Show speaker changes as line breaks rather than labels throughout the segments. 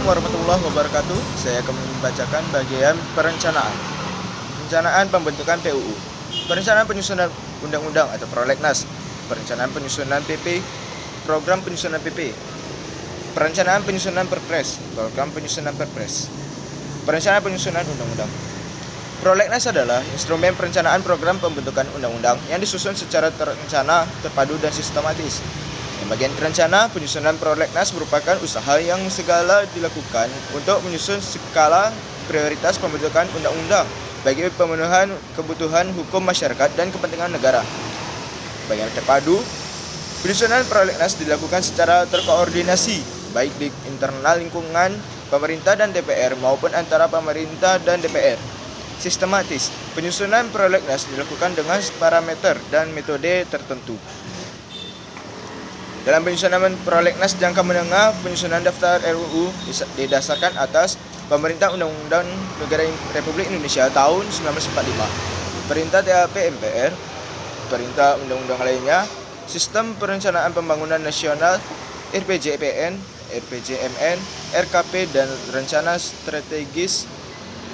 warahmatullahi wabarakatuh. Saya akan membacakan bagian perencanaan. Perencanaan pembentukan PUU. Perencanaan penyusunan undang-undang atau prolegnas. Perencanaan penyusunan PP, program penyusunan PP. Perencanaan penyusunan Perpres, program penyusunan Perpres. Perencanaan penyusunan undang-undang. Prolegnas adalah instrumen perencanaan program pembentukan undang-undang yang disusun secara terencana, terpadu, dan sistematis. Yang bagian terencana, penyusunan prolegnas merupakan usaha yang segala dilakukan untuk menyusun skala prioritas pembentukan undang-undang bagi pemenuhan kebutuhan hukum masyarakat dan kepentingan negara. Bagian terpadu, penyusunan prolegnas dilakukan secara terkoordinasi, baik di internal lingkungan pemerintah dan DPR maupun antara pemerintah dan DPR. Sistematis, penyusunan prolegnas dilakukan dengan parameter dan metode tertentu. Dalam penyusunan prolegnas jangka menengah, penyusunan daftar RUU didasarkan atas Pemerintah Undang-Undang Negara Republik Indonesia tahun 1945, Perintah TAP MPR, Perintah Undang-Undang lainnya, Sistem Perencanaan Pembangunan Nasional, RPJPN, RPJMN, RKP, dan Rencana Strategis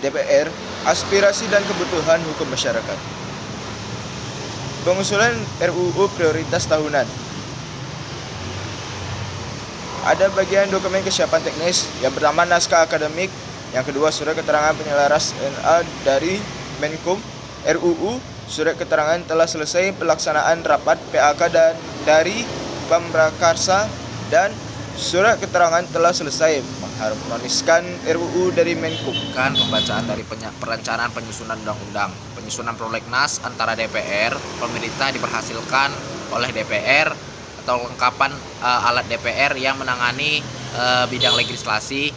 DPR, aspirasi dan kebutuhan hukum masyarakat. Pengusulan RUU prioritas tahunan. Ada bagian dokumen kesiapan teknis yang pertama naskah akademik, yang kedua surat keterangan penyelaras NA dari Menkum, RUU, surat keterangan telah selesai pelaksanaan rapat PAK dan dari Pamrakarsa, dan surat keterangan telah selesai mengharmoniskan RUU dari Menkum.
Kan pembacaan dari perencanaan penyusunan undang-undang. Penyusunan prolegnas antara DPR, pemerintah diperhasilkan oleh DPR atau lengkapan alat DPR yang menangani bidang legislasi.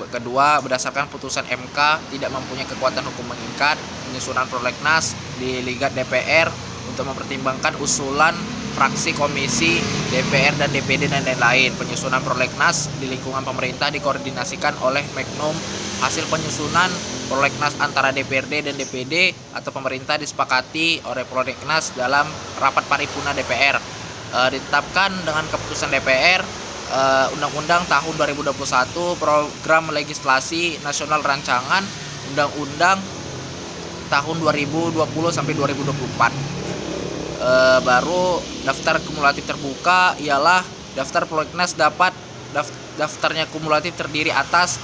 Kedua, berdasarkan putusan MK tidak mempunyai kekuatan hukum mengikat, penyusunan prolegnas diligat DPR untuk mempertimbangkan usulan fraksi komisi DPR dan DPD dan lain-lain. Penyusunan prolegnas di lingkungan pemerintah dikoordinasikan oleh Menkum. Hasil penyusunan prolegnas antara DPRD dan DPD atau pemerintah disepakati oleh prolegnas dalam rapat paripurna DPR. Ditetapkan dengan keputusan DPR Undang-Undang tahun 2021 Program Legislasi Nasional Rancangan Undang-Undang tahun 2020 sampai 2024. Baru daftar kumulatif terbuka ialah daftar prolegnas daftarnya kumulatif terdiri atas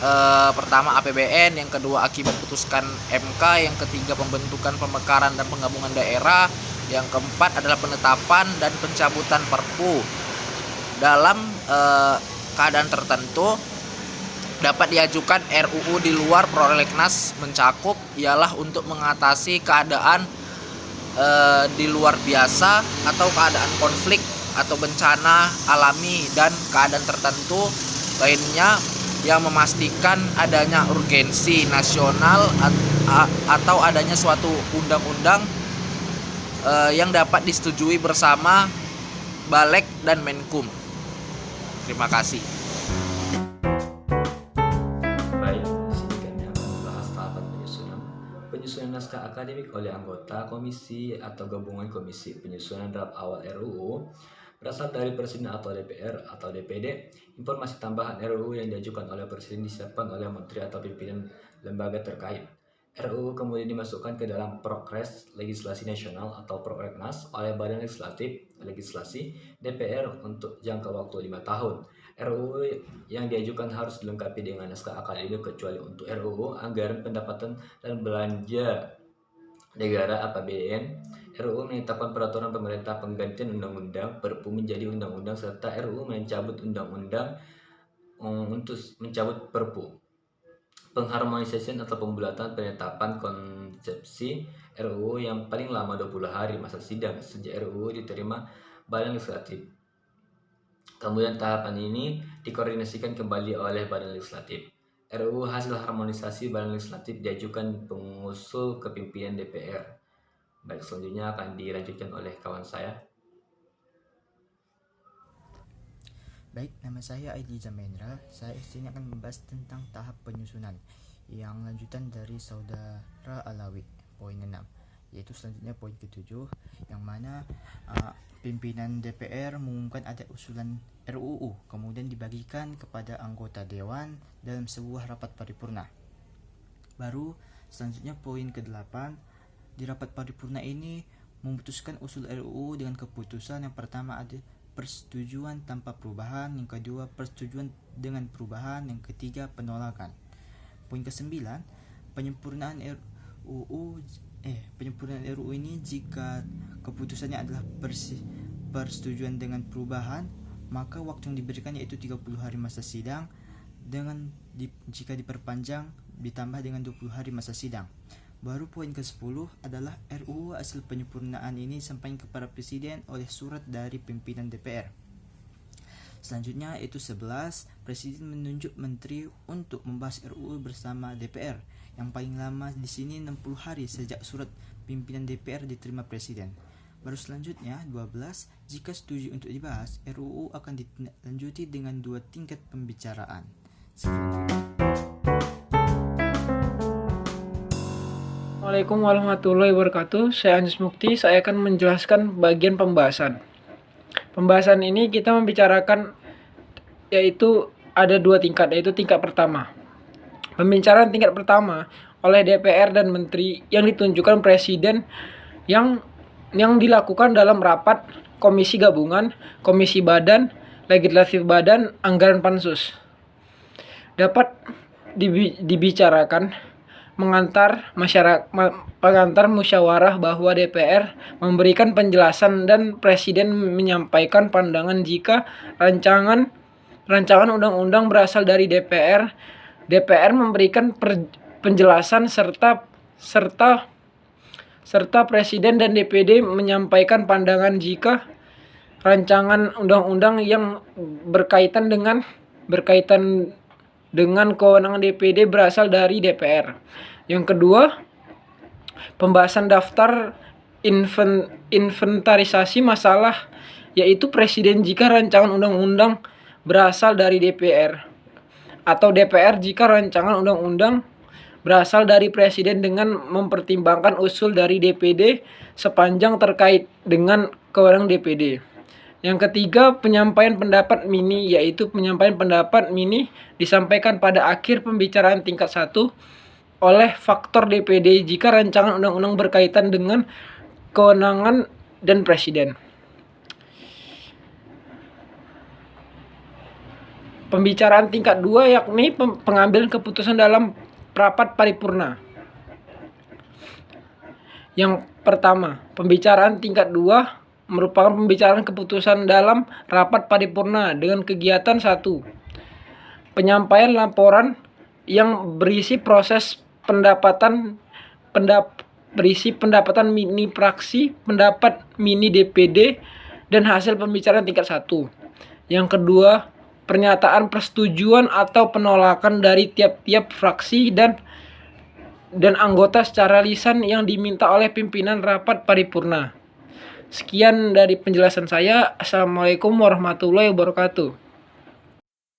pertama APBN, yang kedua akibat putuskan MK, yang ketiga pembentukan pemekaran dan penggabungan daerah, yang keempat adalah penetapan dan pencabutan Perpu. Dalam keadaan tertentu dapat diajukan RUU di luar prolegnas mencakup ialah untuk mengatasi keadaan di luar biasa atau keadaan konflik atau bencana alami dan keadaan tertentu lainnya yang memastikan adanya urgensi nasional atau adanya suatu undang-undang yang dapat disetujui bersama Balek dan Menkum. Terima kasih.
Baik, di sini kami akan membahas tahapan penyusunan naskah akademik oleh anggota komisi atau gabungan komisi. Penyusunan draft awal RUU berasal dari Presiden atau DPR atau DPD. Informasi tambahan RUU yang diajukan oleh Presiden disiapkan oleh Menteri atau pimpinan lembaga terkait. RUU kemudian dimasukkan ke dalam Progres Legislasi Nasional atau Prolegnas oleh Badan Legislasi DPR untuk jangka waktu 5 tahun. RUU yang diajukan harus dilengkapi dengan naskah akademik kecuali untuk RUU Anggaran Pendapatan dan Belanja Negara APBN. RUU menetapkan peraturan pemerintah penggantian undang-undang Perpu menjadi undang-undang, serta RUU mencabut undang-undang untuk mencabut Perpu. Pengharmonisasian atau pembulatan penetapan konsepsi RUU yang paling lama 20 hari masa sidang sejak RUU diterima Badan Legislatif. Kemudian tahapan ini dikoordinasikan kembali oleh Badan Legislatif. RUU hasil harmonisasi Badan Legislatif diajukan pengusul ke pimpinan DPR. Baik, selanjutnya akan dilanjutkan oleh kawan saya.
Baik, nama saya Aidi Jamendra. Saya sini akan membahas tentang tahap penyusunan yang lanjutan dari saudara Alawi, poin 6, yaitu selanjutnya poin ke-7, yang mana pimpinan DPR mengumumkan ada usulan RUU, kemudian dibagikan kepada anggota Dewan dalam sebuah rapat paripurna. Baru selanjutnya poin ke-8, di rapat paripurna ini memutuskan usul RUU dengan keputusan. Yang pertama ada persetujuan tanpa perubahan, yang kedua persetujuan dengan perubahan, yang ketiga penolakan. Poin ke-9, penyempurnaan RUU ini jika keputusannya adalah persetujuan dengan perubahan, maka waktu yang diberikan yaitu 30 hari masa sidang, jika diperpanjang ditambah dengan 20 hari masa sidang. Baru poin ke-10 adalah RUU hasil penyempurnaan ini disampaikan kepada Presiden oleh surat dari pimpinan DPR. Selanjutnya yaitu 11, Presiden menunjuk menteri untuk membahas RUU bersama DPR. Yang paling lama di sini 60 hari sejak surat pimpinan DPR diterima Presiden. Baru selanjutnya 12, jika setuju untuk dibahas, RUU akan ditindaklanjuti dengan 2 tingkat pembicaraan.
Assalamualaikum warahmatullahi wabarakatuh. Saya Anjas Mukti. Saya akan menjelaskan bagian pembahasan. Pembahasan ini kita membicarakan yaitu ada 2 tingkat, yaitu tingkat pertama. Pembicaraan tingkat pertama oleh DPR dan menteri yang ditunjukkan Presiden yang dilakukan dalam rapat Komisi Gabungan, Komisi Badan, Legislatif Badan, Anggaran Pansus. Dapat dibicarakan pengantar musyawarah bahwa DPR memberikan penjelasan dan Presiden menyampaikan pandangan jika rancangan undang-undang berasal dari DPR. DPR memberikan penjelasan serta Presiden dan DPD menyampaikan pandangan jika rancangan undang-undang yang berkaitan dengan kewenangan DPD berasal dari DPR. Yang kedua, pembahasan daftar inventarisasi masalah, yaitu Presiden jika rancangan undang-undang berasal dari DPR, atau DPR jika rancangan undang-undang berasal dari Presiden dengan mempertimbangkan usul dari DPD sepanjang terkait dengan kewenangan DPD. Yang ketiga, penyampaian pendapat mini, yaitu penyampaian pendapat mini disampaikan pada akhir pembicaraan tingkat 1 oleh faktor DPD jika rancangan undang-undang berkaitan dengan kewenangan dan Presiden. Pembicaraan tingkat 2 yakni pengambilan keputusan dalam rapat paripurna. Yang pertama, pembicaraan tingkat 2 merupakan pembicaraan keputusan dalam rapat paripurna dengan kegiatan 1. Penyampaian laporan yang berisi pendapatan mini fraksi, pendapat mini DPD, dan hasil pembicaraan tingkat 1. Yang kedua, pernyataan persetujuan atau penolakan dari tiap-tiap fraksi dan anggota secara lisan yang diminta oleh pimpinan rapat paripurna. Sekian dari penjelasan saya. Assalamualaikum warahmatullahi wabarakatuh.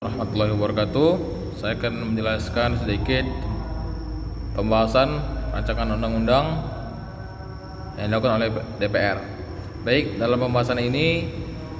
Warahmatullahi wabarakatuh. Saya akan menjelaskan sedikit pembahasan rancangan undang-undang yang dilakukan oleh DPR. Baik, dalam pembahasan ini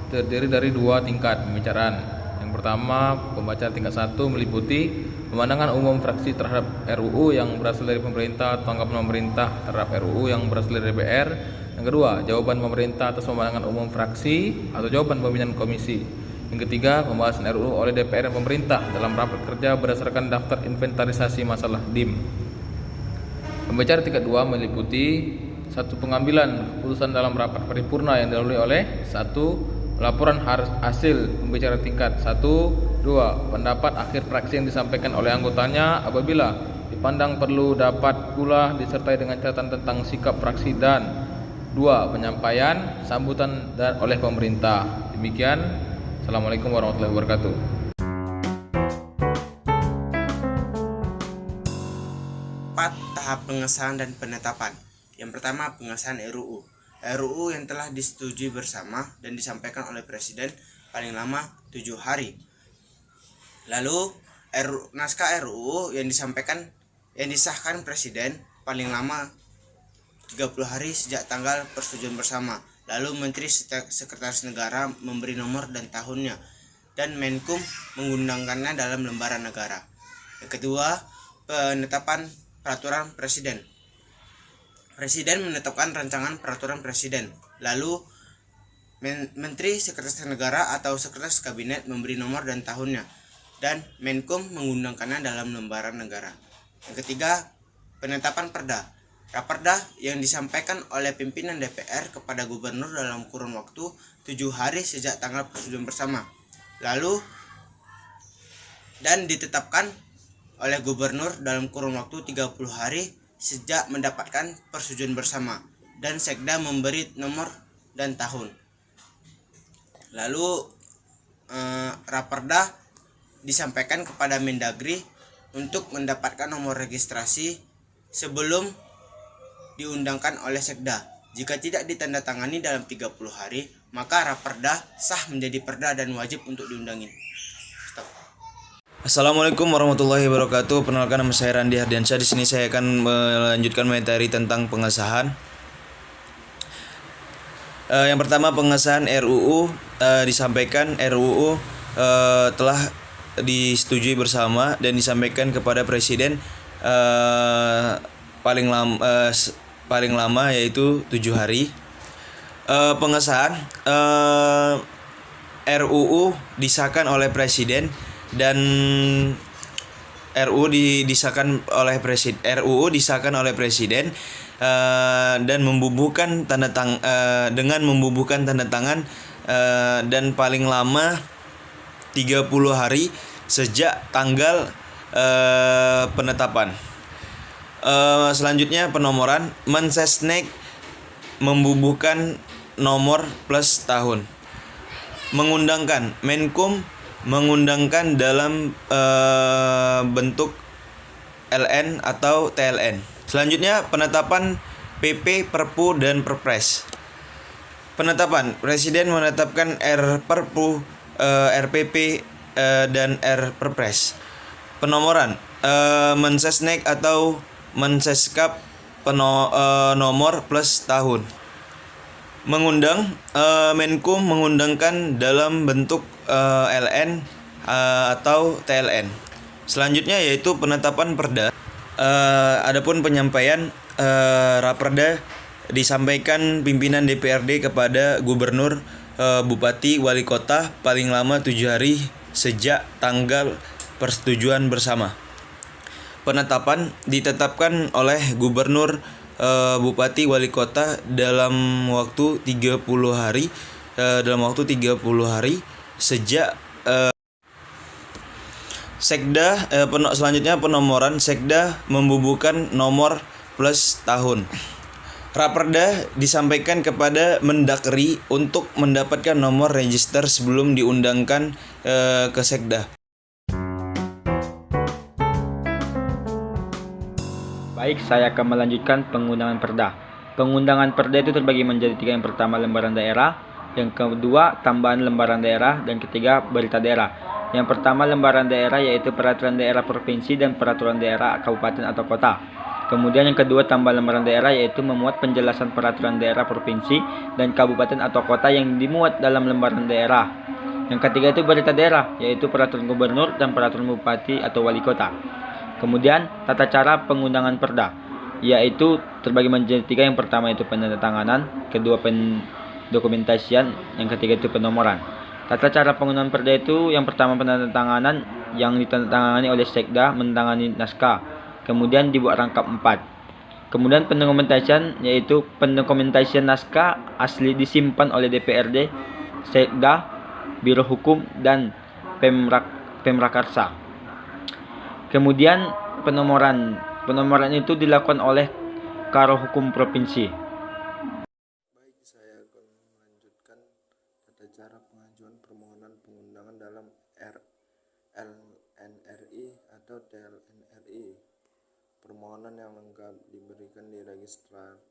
terdiri dari 2 tingkat pembicaraan. Yang pertama, pembacaan tingkat 1 meliputi pemandangan umum fraksi terhadap RUU yang berasal dari pemerintah, tanggapan pemerintah terhadap RUU yang berasal dari DPR. Yang kedua, jawaban pemerintah atas pemandangan umum fraksi atau jawaban pimpinan komisi. Yang ketiga, pembahasan RUU oleh DPR dan pemerintah dalam rapat kerja berdasarkan daftar inventarisasi masalah DIM. Pembicaraan tingkat 2 meliputi 1. Pengambilan keputusan dalam rapat paripurna yang dilalui oleh 1. Laporan hasil pembicaraan tingkat 1. 2. Pendapat akhir fraksi yang disampaikan oleh anggotanya apabila dipandang perlu dapat pula disertai dengan catatan tentang sikap fraksi. Dan 2. Penyampaian sambutan oleh pemerintah. Demikian. Assalamualaikum warahmatullahi wabarakatuh.
Tahap pengesahan dan penetapan. Yang pertama, pengesahan RUU. RUU yang telah disetujui bersama dan disampaikan oleh Presiden paling lama 7 hari. Lalu naskah RUU yang disahkan Presiden paling lama 30 hari sejak tanggal persetujuan bersama. Lalu Menteri Sekretaris Negara memberi nomor dan tahunnya, dan Menkum mengundangkannya dalam lembaran negara. Yang kedua, penetapan peraturan presiden. Presiden menetapkan rancangan peraturan presiden. Lalu Menteri Sekretaris Negara atau Sekretaris Kabinet memberi nomor dan tahunnya, dan Menkum mengundangkannya dalam lembaran negara. Yang ketiga, penetapan perda. Raperda yang disampaikan oleh pimpinan DPR kepada gubernur dalam kurun waktu 7 hari sejak tanggal persetujuan bersama. Lalu dan ditetapkan oleh gubernur dalam kurun waktu 30 hari sejak mendapatkan persetujuan bersama, dan Sekda memberi nomor dan tahun. Lalu Raperda disampaikan kepada Mendagri untuk mendapatkan nomor registrasi sebelum diundangkan oleh Sekda. Jika tidak ditandatangani dalam 30 hari, maka Raperda sah menjadi perda dan wajib untuk diundangin. Stop.
Assalamualaikum warahmatullahi wabarakatuh. Perkenalkan, nama saya Randi Hardiansyah. Di sini saya akan melanjutkan materi tentang pengesahan. Yang pertama, pengesahan RUU. Disampaikan RUU telah disetujui bersama dan disampaikan kepada Presiden paling lama yaitu 7 hari. Pengesahan RUU disahkan oleh Presiden dan RUU disahkan oleh Presiden dan membubuhkan dengan membubuhkan tanda tangan dan paling lama 30 hari sejak tanggal penetapan. Selanjutnya, penomoran. Mensesnek membubuhkan nomor plus tahun. Mengundangkan. Menkum mengundangkan dalam bentuk LN atau TLN. Selanjutnya, penetapan PP, Perpu, dan Perpres. Penetapan. Presiden menetapkan Perpu, RPP, dan Perpres. Penomoran. Mensesnek atau Menseskap nomor plus tahun. Mengundang. Menkum mengundangkan dalam bentuk LN atau TLN. Selanjutnya yaitu penetapan perda. Adapun penyampaian Raperda disampaikan pimpinan DPRD kepada gubernur, bupati, wali kota paling lama 7 hari sejak tanggal persetujuan bersama. Penetapan ditetapkan oleh gubernur, bupati, wali kota dalam waktu 30 hari sejak Sekda. Selanjutnya, penomoran. Sekda membubuhkan nomor plus tahun. Raperda disampaikan kepada Mendagri untuk mendapatkan nomor register sebelum diundangkan ke Sekda.
Baik, saya akan melanjutkan pengundangan perda. Pengundangan perda itu terbagi menjadi 3. Yang pertama, lembaran daerah. Yang kedua, tambahan lembaran daerah. Dan ketiga, berita daerah. Yang pertama, lembaran daerah, yaitu peraturan daerah provinsi dan peraturan daerah kabupaten atau kota. Kemudian yang kedua, tambahan lembaran daerah, yaitu memuat penjelasan peraturan daerah provinsi dan kabupaten atau kota yang dimuat dalam lembaran daerah. Yang ketiga itu berita daerah, yaitu peraturan gubernur dan peraturan bupati atau wali kota. Kemudian tata cara pengundangan perda, yaitu terbagi menjadi 3. Yang pertama itu penandatanganan, kedua pendokumentasian, yang ketiga itu penomoran. Tata cara pengundangan perda itu yang pertama penandatanganan, yang ditandatangani oleh Sekda menandatangani naskah, kemudian dibuat rangkap 4. Kemudian pendokumentasian, yaitu pendokumentasian naskah asli disimpan oleh DPRD, Sekda, Biro Hukum, dan Pemrakarsa. Kemudian penomoran itu dilakukan oleh Karo Hukum Provinsi.
Baik, saya akan melanjutkan tata cara pengajuan permohonan pengundangan dalam LNRI atau TLNRI. Permohonan yang lengkap diberikan di register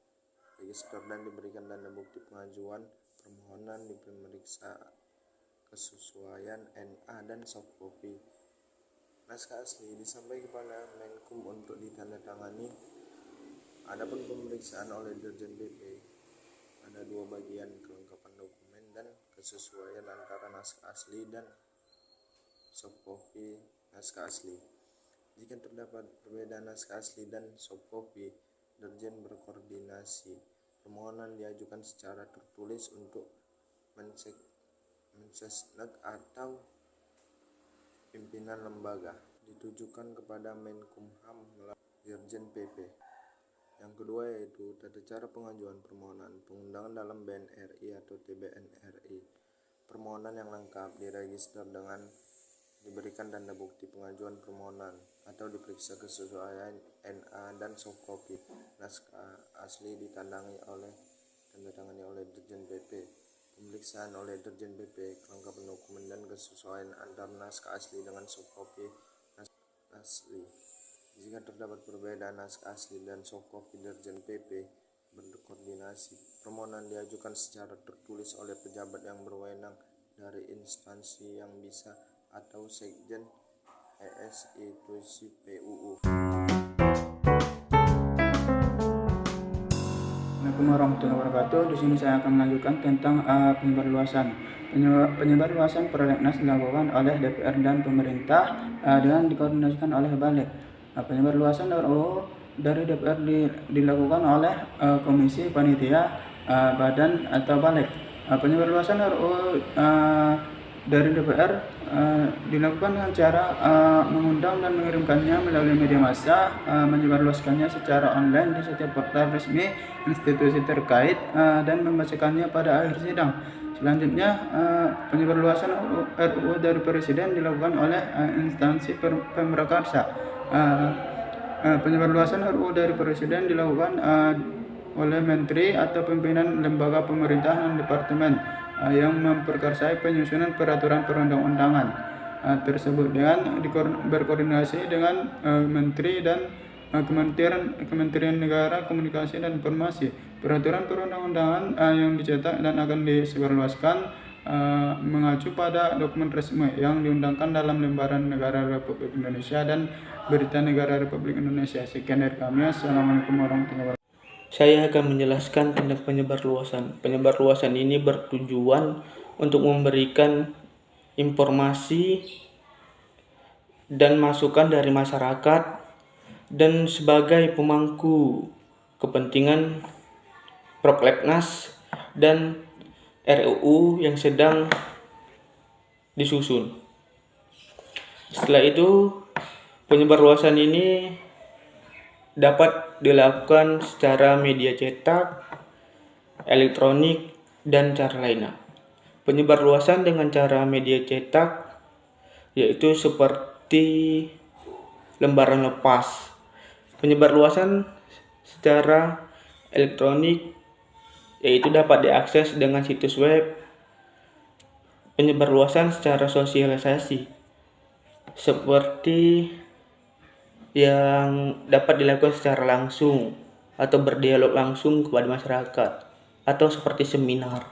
dan diberikan tanda bukti pengajuan permohonan, diperiksa kesesuaian NA dan soft copy. Naskah asli disampaikan kepada Menkum untuk ditandatangani Adapun pemeriksaan oleh Dirjen PP ada dua bagian, kelengkapan dokumen dan kesesuaian antara naskah asli dan soft copy naskah asli. Jika terdapat perbedaan naskah asli dan soft copy, Dirjen berkoordinasi. Permohonan diajukan secara tertulis untuk Mensesnek atau pimpinan lembaga, ditujukan kepada Menkumham melalui Dirjen PP. Yang kedua yaitu tata cara pengajuan permohonan pengundangan dalam BNRI atau TBNRI. Permohonan yang lengkap diregister dengan diberikan tanda bukti pengajuan permohonan atau diperiksa kesesuaian NA dan soft copy. Naskah asli ditandangani oleh Dirjen PP. Pemeriksaan oleh Dirjen PP kelengkapan dokumen dan kesesuaian antara naskah asli dengan soft copy naskah asli. Jika terdapat perbedaan naskah asli dan soft copy, Dirjen PP berkoordinasi. Permohonan diajukan secara tertulis oleh pejabat yang berwenang dari instansi yang bisa atau Sekjen institusi PUU.
Assalamualaikum warahmatullahi wabarakatuh. Di sini saya akan melanjutkan tentang penyebarluasan. Penyebarluasan prolegnas dilakukan oleh DPR dan pemerintah dengan dikoordinasikan oleh Balik. Penyebarluasan RUU dari DPR dilakukan oleh komisi, panitia, badan atau Balik. Penyebarluasan RUU dari DPR dilakukan dengan cara mengundang dan mengirimkannya melalui media massa, menyebarluaskannya secara online di setiap portal resmi institusi terkait dan membacakannya pada akhir sidang. Selanjutnya, penyebarluasan RUU dari Presiden dilakukan oleh instansi pemrakarsa. Penyebarluasan RUU dari Presiden dilakukan oleh Menteri atau pimpinan lembaga pemerintahan dan departemen yang memperkarsai penyusunan peraturan perundang-undangan tersebut dengan berkoordinasi dengan Menteri dan Kementerian Negara Komunikasi dan Informasi. Peraturan perundang-undangan yang dicetak dan akan disebarluaskan mengacu pada dokumen resmi yang diundangkan dalam lembaran negara Republik Indonesia dan berita negara Republik Indonesia. Sekian dari kami. Assalamualaikum warahmatullahi wabarakatuh.
Saya akan menjelaskan tentang penyebarluasan. Penyebarluasan ini bertujuan untuk memberikan informasi dan masukan dari masyarakat dan sebagai pemangku kepentingan prolegnas dan RUU yang sedang disusun. Setelah itu, penyebarluasan ini dapat dilakukan secara media cetak, elektronik, dan cara lainnya. Penyebarluasan dengan cara media cetak yaitu seperti lembaran lepas. Penyebarluasan secara elektronik yaitu dapat diakses dengan situs web. Penyebarluasan secara sosialisasi seperti yang dapat dilakukan secara langsung atau berdialog langsung kepada masyarakat atau seperti seminar.